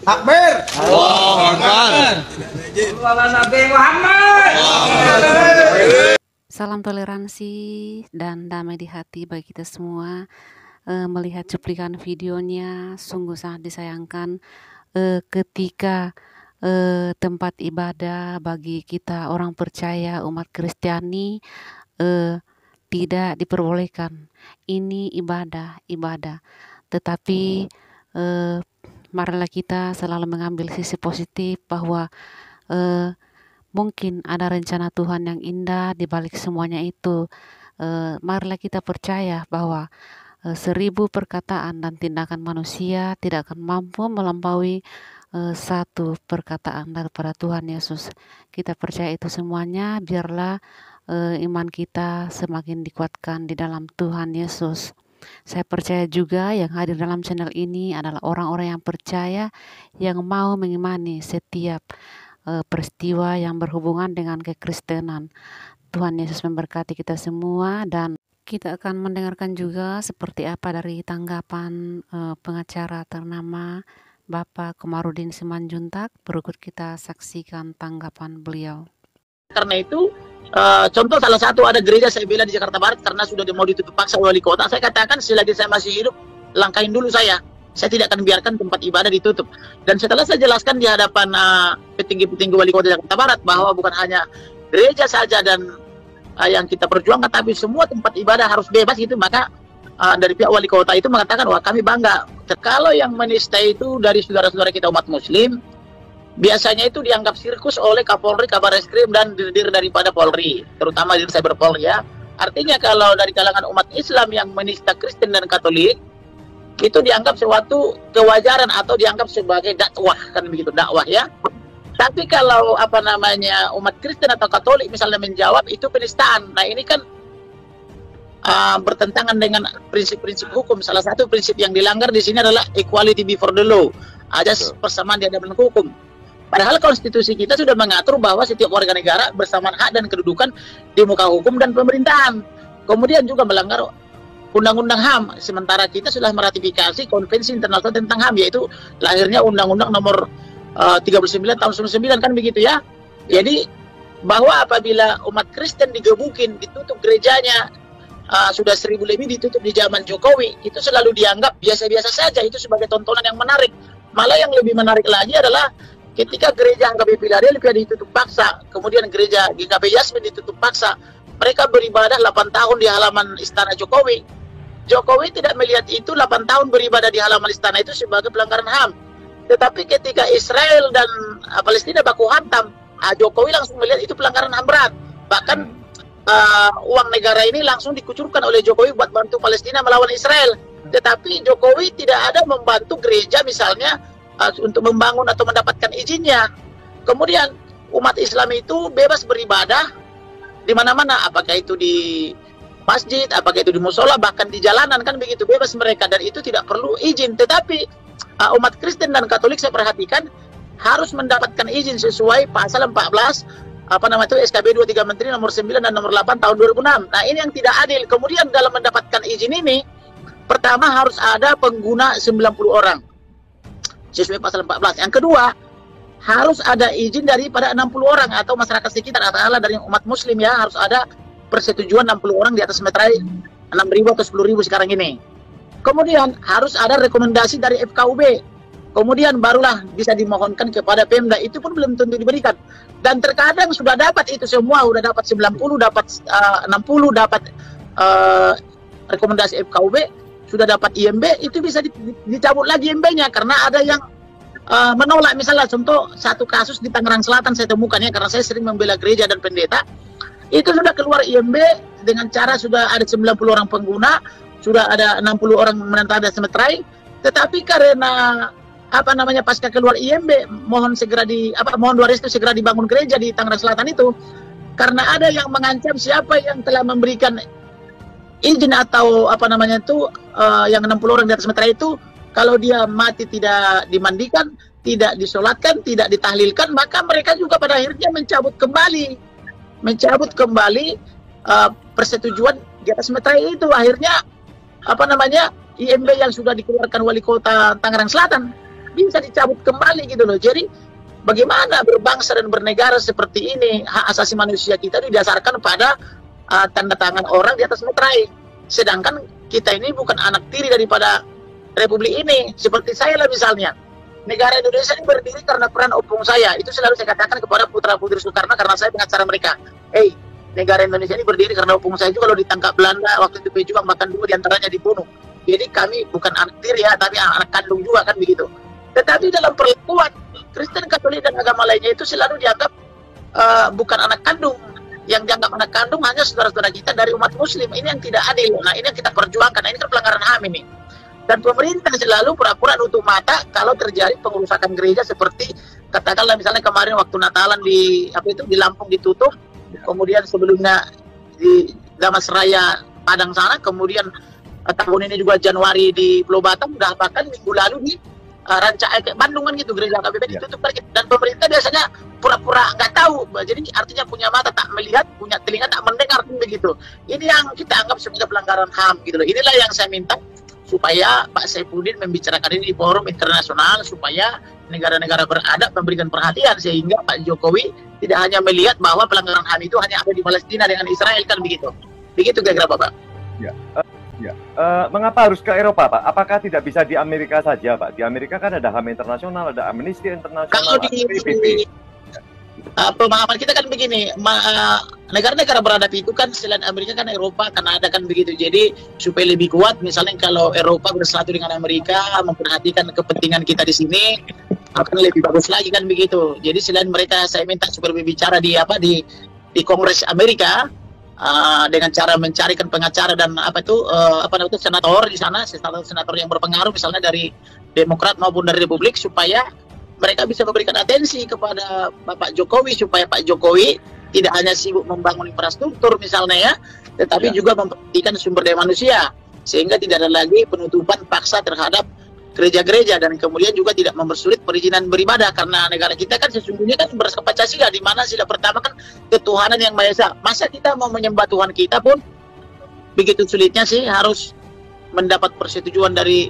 Takbir. Allahu Akbar. Nabi Muhammad. Salam toleransi dan damai di hati bagi kita semua. Melihat cuplikan videonya sungguh sangat disayangkan ketika tempat ibadah bagi kita orang percaya umat Kristiani tidak diperbolehkan. Ini ibadah, tetapi marilah kita selalu mengambil sisi positif bahwa mungkin ada rencana Tuhan yang indah di balik semuanya itu. Marilah kita percaya bahwa 1000 perkataan dan tindakan manusia tidak akan mampu melampaui satu perkataan daripada Tuhan Yesus. Kita percaya itu semuanya, biarlah iman kita semakin dikuatkan di dalam Tuhan Yesus. Saya percaya juga yang hadir dalam channel ini adalah orang-orang yang percaya, yang mau mengimani setiap peristiwa yang berhubungan dengan kekristenan. Tuhan Yesus memberkati kita semua, dan kita akan mendengarkan juga seperti apa dari tanggapan pengacara ternama Bapak Komarudin Simanjuntak. Berikut kita saksikan tanggapan beliau. Karena itu, contoh salah satu ada gereja saya bela di Jakarta Barat karena sudah mau ditutup paksa wali kota. Saya katakan selagi saya masih hidup, langkahin dulu saya. Saya tidak akan biarkan tempat ibadah ditutup. Dan setelah saya jelaskan di hadapan petinggi-petinggi wali kota Jakarta Barat bahwa bukan hanya gereja saja dan yang kita perjuangkan, tapi semua tempat ibadah harus bebas gitu, maka dari pihak wali kota itu mengatakan, wah kami bangga. Kalau yang menista itu dari saudara-saudara kita umat muslim, biasanya itu dianggap sirkus oleh Kapolri, Kabar Eskrim, dan dir-dir daripada Polri, terutama dir Cyber Polri ya. Artinya kalau dari kalangan umat Islam yang menista Kristen dan Katolik, itu dianggap suatu kewajaran atau dianggap sebagai dakwah, kan begitu, dakwah ya. Tapi kalau umat Kristen atau Katolik misalnya menjawab, itu penistaan. Nah ini kan bertentangan dengan prinsip-prinsip hukum. Salah satu prinsip yang dilanggar di sini adalah equality before the law, ajas persamaan di hadapan hukum. Padahal konstitusi kita sudah mengatur bahwa setiap warga negara bersamaan hak dan kedudukan di muka hukum dan pemerintahan. Kemudian juga melanggar Undang-Undang HAM, sementara kita sudah meratifikasi Konvensi Internasional tentang HAM, yaitu lahirnya Undang-Undang nomor 39 tahun 99, kan begitu ya. Jadi bahwa apabila umat Kristen digebukin, ditutup gerejanya, sudah 1000 lebih ditutup di zaman Jokowi, itu selalu dianggap biasa-biasa saja, itu sebagai tontonan yang menarik. Malah yang lebih menarik lagi adalah ketika gereja HKBP Philadelphia ditutup paksa, kemudian gereja GKP Yasmin ditutup paksa, mereka beribadah 8 tahun di halaman istana Jokowi. Jokowi tidak melihat itu 8 tahun beribadah di halaman istana itu sebagai pelanggaran HAM. Tetapi ketika Israel dan Palestina baku hantam, Jokowi langsung melihat itu pelanggaran HAM berat. Bahkan uang negara ini langsung dikucurkan oleh Jokowi buat bantu Palestina melawan Israel. Tetapi Jokowi tidak ada membantu gereja misalnya untuk membangun atau mendapatkan izinnya. Kemudian umat Islam itu bebas beribadah di mana-mana, apakah itu di masjid, apakah itu di musola, bahkan di jalanan, kan begitu, bebas mereka, dan itu tidak perlu izin. Tetapi umat Kristen dan Katolik saya perhatikan harus mendapatkan izin sesuai pasal 14 SKB 23 Menteri nomor 9 dan nomor 8 tahun 2006. Nah ini yang tidak adil. Kemudian dalam mendapatkan izin ini, pertama harus ada pengguna 90 orang sesuai pasal 14. Yang kedua, harus ada izin daripada 60 orang atau masyarakat sekitar, katakanlah dari umat muslim ya, harus ada persetujuan 60 orang di atas meterai 6.000 atau 10.000 sekarang ini. Kemudian harus ada rekomendasi dari FKUB. Kemudian barulah bisa dimohonkan kepada Pemda, itu pun belum tentu diberikan. Dan terkadang sudah dapat itu semua, sudah dapat 90, dapat 60, dapat rekomendasi FKUB, sudah dapat IMB, itu bisa dicabut lagi IMB-nya karena ada yang menolak. Misalnya contoh satu kasus di Tangerang Selatan saya temukan ya, karena saya sering membela gereja dan pendeta, itu sudah keluar IMB dengan cara sudah ada 90 orang pengguna, sudah ada 60 orang menandatangani semeterai, tetapi karena pasca keluar IMB mohon doa restu segera dibangun gereja di Tangerang Selatan itu, karena ada yang mengancam siapa yang telah memberikan izin atau yang 60 orang di atas meterai itu, kalau dia mati tidak dimandikan, tidak disolatkan, tidak ditahlilkan, maka mereka juga pada akhirnya mencabut kembali persetujuan di atas meterai itu. Akhirnya IMB yang sudah dikeluarkan wali kota Tangerang Selatan bisa dicabut kembali gitu loh. Jadi bagaimana berbangsa dan bernegara seperti ini, hak asasi manusia kita didasarkan pada tanda tangan orang di atas meterai. Sedangkan kita ini bukan anak tiri daripada republik ini. Seperti saya lah misalnya. Negara Indonesia ini berdiri karena peran opung saya. Itu selalu saya katakan kepada putra-putri Soekarno karena saya pengacara mereka. Negara Indonesia ini berdiri karena opung saya itu kalau ditangkap Belanda waktu itu berjuang, bahkan 2 diantaranya dibunuh. Jadi kami bukan anak tiri ya, tapi anak kandung juga kan begitu. Tetapi dalam perlakuan Kristen, Katolik dan agama lainnya itu selalu dianggap bukan anak kandung. Yang dianggap anak kandung hanya saudara-saudara kita dari umat Muslim. Ini yang tidak adil. Nah, ini yang kita perjuangkan. Nah, ini kan pelanggaran HAM ini. Dan pemerintah selalu pura-pura nutup mata kalau terjadi pengerusakan gereja seperti katakanlah misalnya kemarin waktu Natalan di Lampung ditutup, kemudian sebelumnya di Damasraya Padang sana, kemudian tahun ini juga Januari di Pulau Batam, udah bahkan minggu lalu di Rancai ke Bandung kan gitu, gereja KBP ditutup lagi. Dan pemerintah biasanya pura-pura nggak tahu, jadi artinya punya mata tak melihat, punya telinga tak mendengar begitu. Ini yang kita anggap sebagai pelanggaran HAM gitu loh. Inilah yang saya minta supaya Pak Saifuddin membicarakan ini di forum internasional, supaya negara-negara beradab memberikan perhatian sehingga Pak Jokowi tidak hanya melihat bahwa pelanggaran HAM itu hanya ada di Palestina dengan Israel kan begitu. Begitu kira-kira Pak. Mengapa harus ke Eropa, Pak? Apakah tidak bisa di Amerika saja, Pak? Di Amerika kan ada HAM internasional, ada Amnesty Internasional, kalau di PBB. Pemahaman kita kan begini, negara-negara beradab itu kan selain Amerika kan Eropa, Kanada kan begitu. Jadi supaya lebih kuat, misalnya kalau Eropa bersatu dengan Amerika, memperhatikan kepentingan kita di sini, akan lebih bagus lagi kan begitu. Jadi selain mereka, saya minta supaya berbicara di Kongres Amerika dengan cara mencarikan pengacara dan senator di sana, senator yang berpengaruh misalnya dari Demokrat maupun dari Republik, supaya mereka bisa memberikan atensi kepada Bapak Jokowi supaya Pak Jokowi tidak hanya sibuk membangun infrastruktur misalnya ya, tetapi juga memperhatikan sumber daya manusia sehingga tidak ada lagi penutupan paksa terhadap gereja-gereja dan kemudian juga tidak mempersulit perizinan beribadah, karena negara kita kan sesungguhnya kan berdasarkan Pancasila, di mana sila pertama kan ketuhanan yang Maha Esa. Masa kita mau menyembah Tuhan kita pun begitu sulitnya sih, harus mendapat persetujuan dari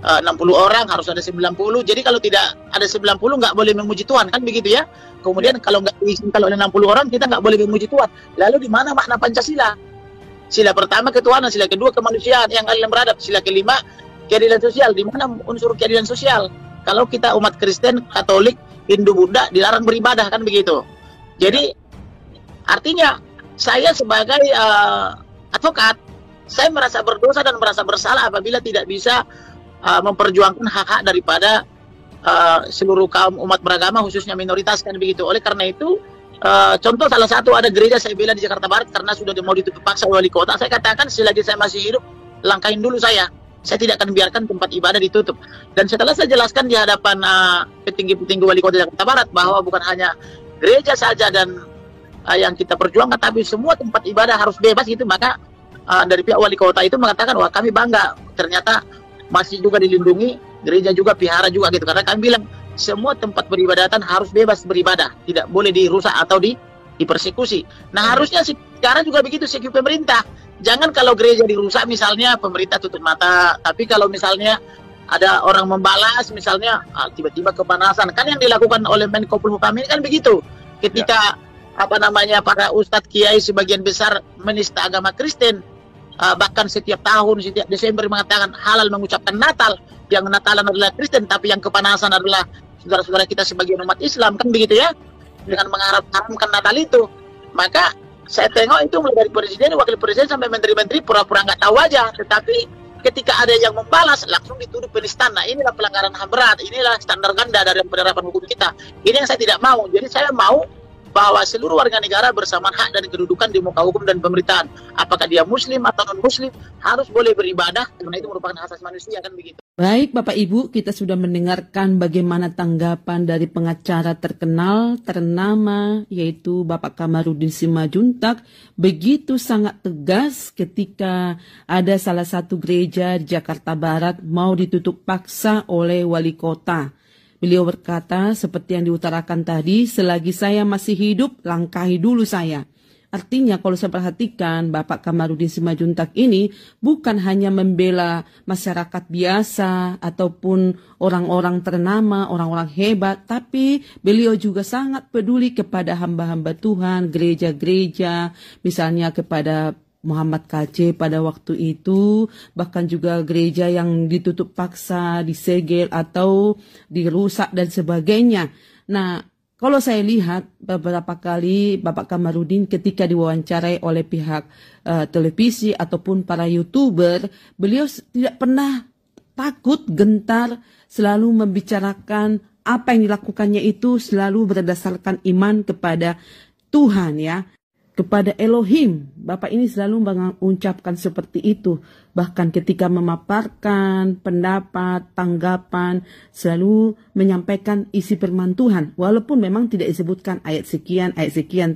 60 orang, harus ada 90. Jadi kalau tidak ada 90 nggak boleh memuji Tuhan kan begitu ya. Kemudian kalau nggak diizinkan oleh 60 orang kita nggak boleh memuji Tuhan. Lalu di mana makna Pancasila? Sila pertama ketuhanan, sila kedua kemanusiaan yang adil dan beradab, sila kelima keadilan sosial. Di mana unsur keadilan sosial? Kalau kita umat Kristen, Katolik, Hindu, Buddha dilarang beribadah kan begitu. Jadi artinya saya sebagai advokat, saya merasa berdosa dan merasa bersalah apabila tidak bisa memperjuangkan hak-hak daripada seluruh kaum umat beragama, khususnya minoritas kan begitu. Oleh karena itu, contoh salah satu ada gereja saya bela di Jakarta Barat karena sudah mau ditutup paksa wali kota. Saya katakan selagi saya masih hidup, langkahin dulu saya tidak akan biarkan tempat ibadah ditutup. Dan setelah saya jelaskan di hadapan petinggi-petinggi wali kota Jakarta Barat bahwa bukan hanya gereja saja dan yang kita perjuangkan, tapi semua tempat ibadah harus bebas gitu, maka dari pihak wali kota itu mengatakan, wah kami bangga, ternyata masih juga dilindungi, gereja juga, vihara juga gitu. Karena kami bilang semua tempat beribadatan harus bebas beribadah, tidak boleh dirusak atau dipersekusi. Nah harusnya sekarang juga begitu sikap pemerintah. Jangan kalau gereja dirusak misalnya pemerintah tutup mata, tapi kalau misalnya ada orang membalas misalnya tiba-tiba kepanasan, kan yang dilakukan oleh Menko Polhukam ini kan begitu. Ketika para ustadz kiai sebagian besar menista agama Kristen, bahkan setiap tahun, setiap Desember mengatakan halal mengucapkan Natal, yang Natalan adalah Kristen, tapi yang kepanasan adalah saudara-saudara kita sebagian umat Islam, kan begitu ya, dengan mengharamkan Natal itu. Maka saya tengok itu mulai dari presiden, wakil presiden sampai menteri-menteri pura-pura nggak tahu aja, tetapi ketika ada yang membalas langsung dituduh penistaan. Nah inilah pelanggaran HAM berat, inilah standar ganda dari penerapan hukum kita. Ini yang saya tidak mau. Jadi saya mau bahwa seluruh warga negara bersamaan hak dan kedudukan di muka hukum dan pemerintahan. Apakah dia muslim atau non-muslim, harus boleh beribadah, karena itu merupakan hak asasi manusia, kan begitu. Baik Bapak Ibu, kita sudah mendengarkan bagaimana tanggapan dari pengacara terkenal, ternama, yaitu Bapak Kamarudin Simajuntak, begitu sangat tegas ketika ada salah satu gereja di Jakarta Barat mau ditutup paksa oleh wali kota. Beliau berkata, seperti yang diutarakan tadi, selagi saya masih hidup, langkahi dulu saya. Artinya kalau saya perhatikan Bapak Kamarudin Simajuntak ini bukan hanya membela masyarakat biasa ataupun orang-orang ternama, orang-orang hebat, tapi beliau juga sangat peduli kepada hamba-hamba Tuhan, gereja-gereja, misalnya kepada Muhammad KC pada waktu itu, bahkan juga gereja yang ditutup paksa, disegel atau dirusak dan sebagainya. Nah, kalau saya lihat beberapa kali Bapak Kamarudin ketika diwawancarai oleh pihak televisi ataupun para YouTuber, beliau tidak pernah takut, gentar, selalu membicarakan apa yang dilakukannya itu selalu berdasarkan iman kepada Tuhan ya. Kepada Elohim, Bapak ini selalu mengucapkan seperti itu. Bahkan ketika memaparkan pendapat, tanggapan, selalu menyampaikan isi firman Tuhan. Walaupun memang tidak disebutkan ayat sekian,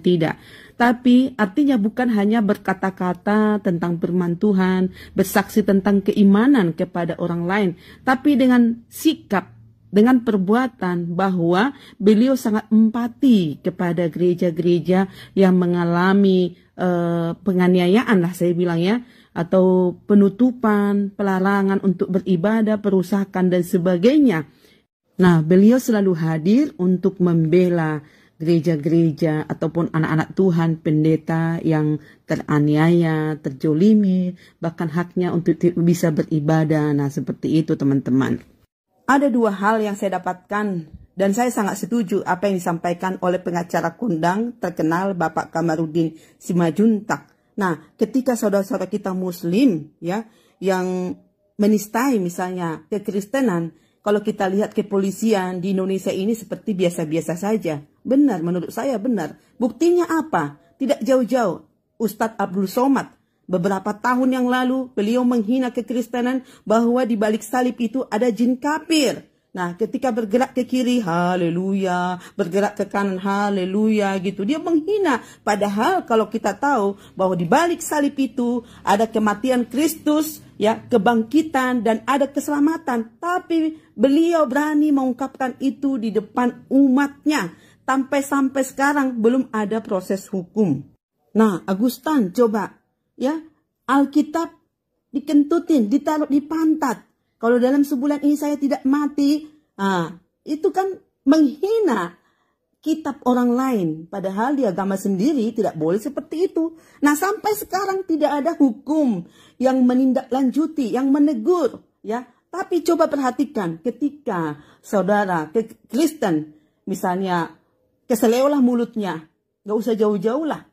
tidak. Tapi artinya bukan hanya berkata-kata tentang firman Tuhan, bersaksi tentang keimanan kepada orang lain. Tapi dengan sikap, dengan perbuatan bahwa beliau sangat empati kepada gereja-gereja yang mengalami penganiayaan lah saya bilang ya, atau penutupan, pelarangan untuk beribadah, perusakan dan sebagainya. Nah, beliau selalu hadir untuk membela gereja-gereja ataupun anak-anak Tuhan, pendeta yang teraniaya, terjolimi, bahkan haknya untuk bisa beribadah. Nah, seperti itu teman-teman. Ada dua hal yang saya dapatkan dan saya sangat setuju apa yang disampaikan oleh pengacara kondang terkenal Bapak Kamarudin Simajuntak. Nah, ketika saudara-saudara kita Muslim ya yang menistai misalnya kekristenan, kalau kita lihat kepolisian di Indonesia ini seperti biasa-biasa saja. Benar, menurut saya benar. Buktinya apa? Tidak jauh-jauh. Ustadz Abdul Somad beberapa tahun yang lalu beliau menghina kekristenan bahwa di balik salib itu ada jin kafir. Nah, ketika bergerak ke kiri, haleluya, bergerak ke kanan, haleluya gitu. Dia menghina. Padahal kalau kita tahu bahwa di balik salib itu ada kematian Kristus, ya, kebangkitan dan ada keselamatan. Tapi beliau berani mengungkapkan itu di depan umatnya. Sampai sekarang belum ada proses hukum. Nah, Agustan coba ya, Alkitab dikentutin, ditaruh di pantat. Kalau dalam sebulan ini saya tidak mati, itu kan menghina kitab orang lain. Padahal di agama sendiri tidak boleh seperti itu. Nah, sampai sekarang tidak ada hukum yang menindaklanjuti, yang menegur. Ya, tapi coba perhatikan ketika saudara Kristen, misalnya keseleolah mulutnya, gak usah jauh-jauh lah.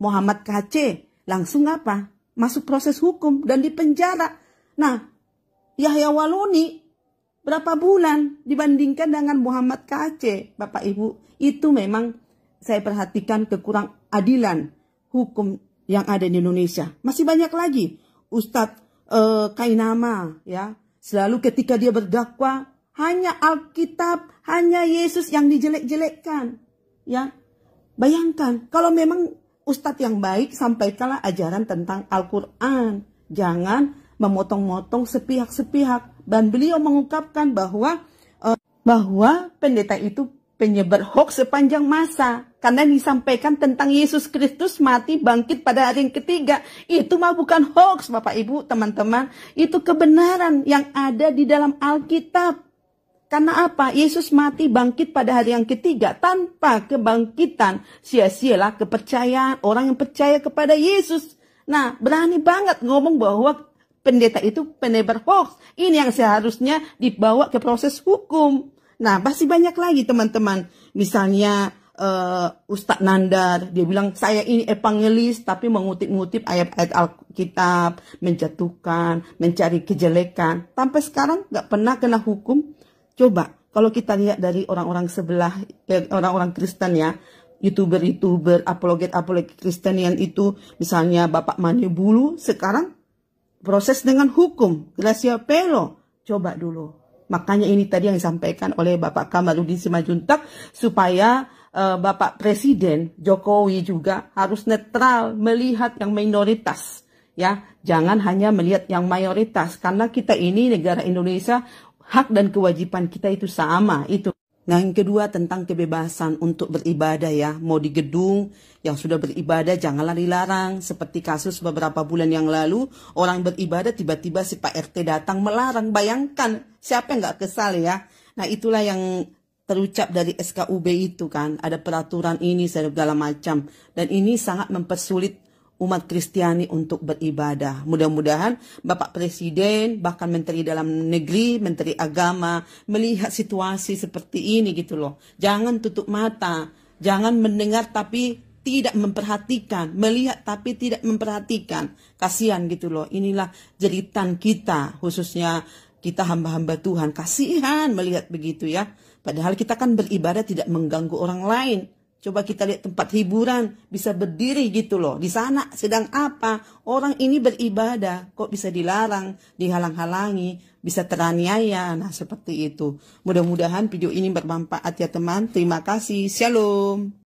Muhammad KC langsung apa? Masuk proses hukum dan dipenjara. Nah, Yahya Waluni berapa bulan dibandingkan dengan Muhammad KC, Bapak Ibu. Itu memang saya perhatikan kekurang adilan hukum yang ada di Indonesia. Masih banyak lagi. Ustadz Kainama ya, selalu ketika dia berdakwah hanya Alkitab, hanya Yesus yang dijelek-jelekkan. Ya, bayangkan kalau memang Ustadz yang baik, sampaikanlah ajaran tentang Al-Quran. Jangan memotong-motong sepihak-sepihak. Dan beliau mengungkapkan bahwa pendeta itu penyebar hoax sepanjang masa. Karena disampaikan tentang Yesus Kristus mati bangkit pada hari yang ketiga. Itu mah bukan hoax Bapak Ibu teman-teman. Itu kebenaran yang ada di dalam Alkitab. Karena apa? Yesus mati bangkit pada hari yang ketiga. Tanpa kebangkitan, sia-sialah kepercayaan orang yang percaya kepada Yesus. Nah, berani banget ngomong bahwa pendeta itu penebar hoax. Ini yang seharusnya dibawa ke proses hukum. Nah, masih banyak lagi teman-teman. Misalnya Ustadz Nandar, dia bilang saya ini evangelis tapi mengutip-ngutip ayat-ayat Alkitab, menjatuhkan, mencari kejelekan. Sampai sekarang gak pernah kena hukum. Coba, kalau kita lihat dari orang-orang sebelah, orang-orang Kristen ya, YouTuber, apologet Kristen yang itu, misalnya Bapak Manyebulu, sekarang proses dengan hukum, Gracia Pelo. Coba dulu. Makanya ini tadi yang disampaikan oleh Bapak Kamarudin Simajuntak, supaya Bapak Presiden Jokowi juga harus netral melihat yang minoritas. Ya, jangan hanya melihat yang mayoritas, karena kita ini negara Indonesia, hak dan kewajiban kita itu sama itu. Nah, yang kedua tentang kebebasan untuk beribadah ya. Mau di gedung yang sudah beribadah janganlah dilarang. Seperti kasus beberapa bulan yang lalu, orang beribadah tiba-tiba si Pak RT datang melarang. Bayangkan, siapa yang nggak kesal ya. Nah, itulah yang terucap dari SKUB itu kan. Ada peraturan ini segala macam. Dan ini sangat mempersulit umat Kristiani untuk beribadah. Mudah-mudahan Bapak Presiden, bahkan Menteri Dalam Negeri, Menteri Agama, melihat situasi seperti ini gitu loh. Jangan tutup mata, jangan mendengar tapi tidak memperhatikan, melihat tapi tidak memperhatikan. Kasihan gitu loh. Inilah jeritan kita, khususnya kita hamba-hamba Tuhan. Kasihan melihat begitu ya. Padahal kita kan beribadah tidak mengganggu orang lain. Coba kita lihat tempat hiburan, bisa berdiri gitu loh. Di sana sedang apa? Orang ini beribadah, kok bisa dilarang, dihalang-halangi, bisa teraniaya. Nah, seperti itu. Mudah-mudahan video ini bermanfaat ya teman. Terima kasih. Shalom.